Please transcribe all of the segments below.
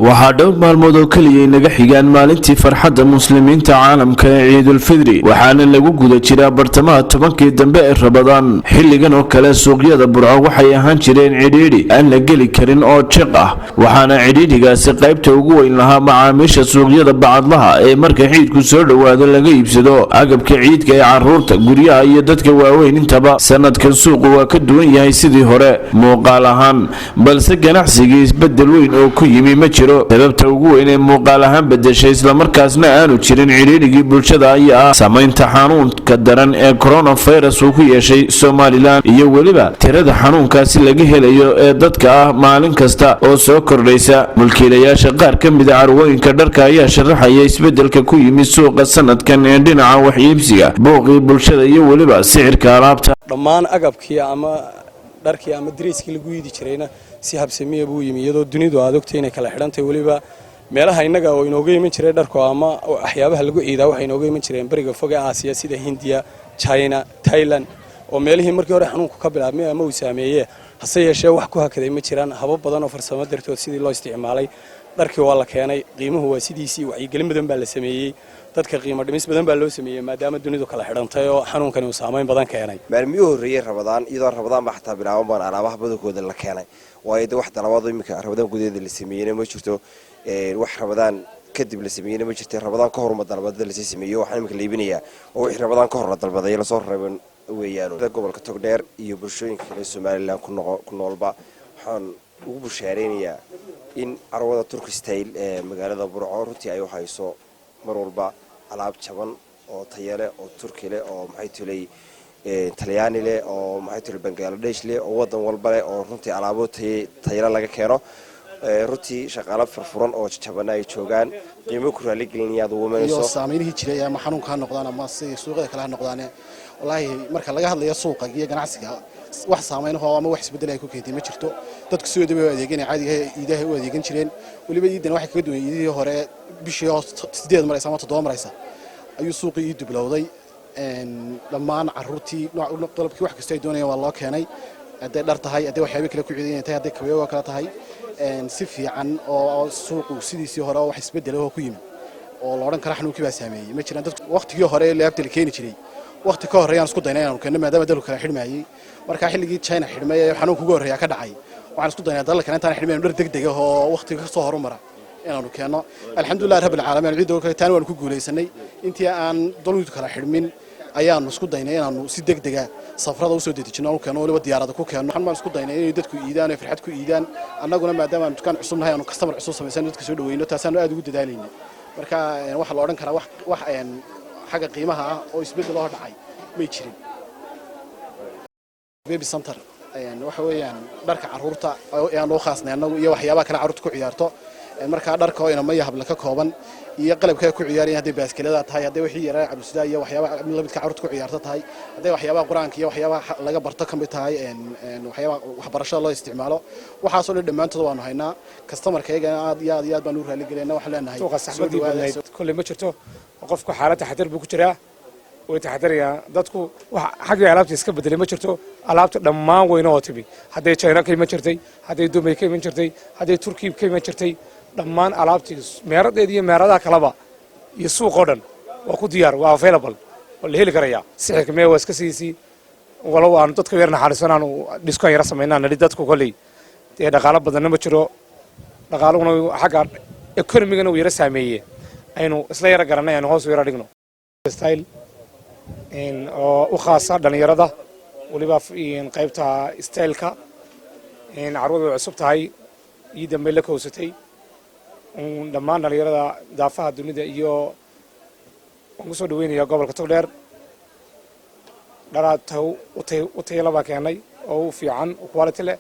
waxaa dhowr maalmood oo kaliya inaga xigaan maalintii farxadda muslimiinta caalamka ee ciidul fidri waxaana lagu guda jiraa bartamaha tobankii dambe ee Ramadaan xilligan oo kale suuqyada Burco waxay ahaan jireen cidhiidhi aan la geli karin oo jiq ah waxaana cidhiidhigaasi qaybta ugu weyn lahaa macaamiisha suuqyada bacadlaha ee marka ciidku soo dhawaado laga iibsado agabka ciidka ee carruurta guryaha iyo dadka waaweyn intaba sanadkan suuqu waa ka duwan yahay sidii hore muuqaal ahaan balse ganacsigii isbedel weyn oo ku yimi ma jiro sababta ugu weyn ee muuqaal ahaan bedeshay isla markaasna aanu jirin cidhiidhigii bulshada ayaa ah saamaynta xanuunka daran ee coronavirus uu ku yeeshay Somaliland iyo weliba tirada xanuunkaasi laga helayo ee dadka ah maalin kasta oo soo kordhaysa mulkiilayaasha qaar ka mid ah carwooyinka dharka ayaa sharaxaya isbedelka ku yimi suuqa sanadkan ee dhinaca wax iibsiga booqii bulshada iyo weliba sicirka alaabta dhammaan agabkii ama dharkii ama dariiskii lagu yidi jirayna si habsamiye buu yimi iyadoo dunidu aad ogtay inay kala xidhantay waliba meelaha inaga oo inooga iman jiray dharku ama waxyaabaha lagu ciidaa waxa inooga iman jireen bariga fog ee Aasiya sida Hindiya, China, Thailand oo meelihii markii hore xanuunku ka bilaabmay ama uu saameeyay hase yeeshee wax ku hakaday ma jiraan habab badan oo farsamo dartood sidii loo isticmaalay dharkii waa la keenay qiimuhu waa sidiisii wacyigelin badan baa la sameeyay dadka qiimo dhimis badan baa loo sameeyay maadaama dunidu kala xidhantay oo xanuunkani uu saameyn badan keenay maalmihii horeeyay Ramadaan iyadoo Ramadaan ba xataa bilaaban alaabaha badankooda la keenay waayo wax dalabaad imika Ramadaan gudaheeda la sameeyay ma jirto wax Ramadaan kadib la sameeyay ma jirto Ramadaan ka hor ma dalbada la sameeyo waxa imika leebinaya oo wixii Ramadaan ka hor la dalbaday la soo reebay weeyaan gobolka Togdheer iyo bulshooyinka kale Somaliland ku noolba waxaan ugu bushaareynaya in arwada Turkish style ee magaalada Burco runtii ay waxayso mar walba alaab jaban oo tayale oo Turki leh oo maxay tulay Talyaani leh oo maxay tulay Bangladesh leh oo wadan walba leh oo runtii alaabo tayale laga keeno runtii shaqaale furfuran oo jaban ay joogaan qiimo ku raali gelinayaad ugu meeyso saameynihii jiray ama xanuunka noqdaan ama si suuqyada kala noqdaan wallahi marka laga hadlayo suuqa iyo ganacsiga wax saameyn ama wax isbedel ay ku keenay ma jirto dadku soo dhaweeyay adeegana caadiga iidaha u adeegan jireen waliba iidan waxa kaga duwan iidii hore bishii 8 maraysa ama 7 maraysa ayuu suuqii iid bilowday dhammaan carruurtii nooc qalabkii wax kasta ay doonayeen waa loo keenay haday dhar tahay haday waxyaabo kale ku ciidan tahay haday kaweeyo kala tahay si fiican oo suuqu sidiisii hore wax isbedel oo ku yimi oo la oran kara xanuunkii baa saameeyay ma jiraan dadku waqtigii hore laabta la keeni jiray waqti ka horeeyaan isku daynay inaan keeno maadaama dalku kala xidhmayay marka xilligii China xidhmay xanuunku ugu horeeya ka dhacay waxaan isku daynay dalka intaan xidhmayno dhar degdeg ah oo waqtiga ka soo horumara inaanu keeno alxamdulillah rabbil caalamiin ciidoo kale taan waan ku guuleysanay intii aan dalku kala xidhmin ayaan isku daynay inaanu si degdeg ah safrada u soo dedejino oo keeno waliba diyaarada ku keeno waxaan isku daynay inay dadku iidaan ee farxad ku iidaan annaguna maadaama aan dukaan cusub nahay aanu customer cusub sameeysan dadka soo dhaweeyno taasaan aad ugu dadaalayna marka waxa la oran karaa wax xaga qiimaha ah oo isbedel loo dhacay ma jirin baby center waxa weeyaan dharka carruurta aan loo khaasnay annagu iyo waxyaabaha kale carruurta ku ciyaarto marka dharka oo inama yahab la ka kooban iyo qalabka ku ciyaarayaan haday baaskilada tahay haday wixii yaraa cabsida iyo waxyaabaha midka carruurta ku ciyaarto tahay haday waxyaabaha quraanka iyo waxyaabaha laga barto kamid tahay waxyaabaha waxbarashada loo isticmaalo waxaas oo dhamaantood waanu haynaa customer-kayga aad iyo aad baan u raali galeynaa wax leenahay suuqa saxmadii badnayd kulli ma jirto qofku xaalad taxadar buu ku jiraa way taxadaraya dadku wax xagga alaabta iska bedelay ma jirto alaabta dhammaan weyna oo tibi haday China ka iman jirtay haday Dubai ka iman jirtay haday Turkiga ka iman jirtay dhammaan alaabtii meeradeed iyo meeradaha kalaba iyo suuq oo dhan waa ku diyaar waa available wala heli karaya sixirka mee waa iska siisi walaw aan dadka weerna xarisanaan discount yara sameynaa nadi dadku kulli ee dhaqaale badan ma jiro dhaqaaluhuna xagga economiga uu yara saameeyay aynu isla yara garanay aan hoos u yara dhigno style oo u khaasa dhalinyarada waliba qaybta style-ka carruurtu cusub tahay iyo dambe la koosatay dhammaan dhalinyarada daafaha dunida iyo ugu soo dhaweynaya gobolka Togdheer dharaatow u tayalaba keenay oo u fiican quality leh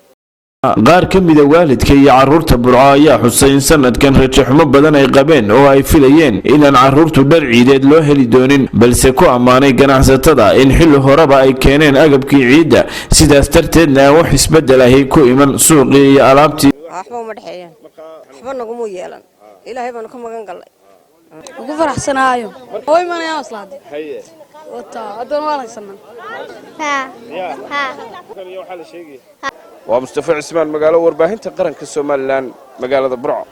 qaar ka mid ah waalidka iyo carruurta Burco ayaa xusay in sanadkan rajaxmo badan ay qabeen oo ay filayeen inaan carruurtu dhar ciideed loo heli doonin balse ku amaanay ganacsatada in xilli horeba ay keeneen agabkii ciidda sidaas darteedna wax isbedel ah ku iman suuqii iyo alaabtii waxba ma dhaxeeyaan waxba nagu yeelan ilaahay baan ka magan galay ugu faraxsanaayo way manayaan islaade haye wata adoon wanaagsan ومصطفى عثمان مقالة ورباهنة قرن كسومالان مقالة برع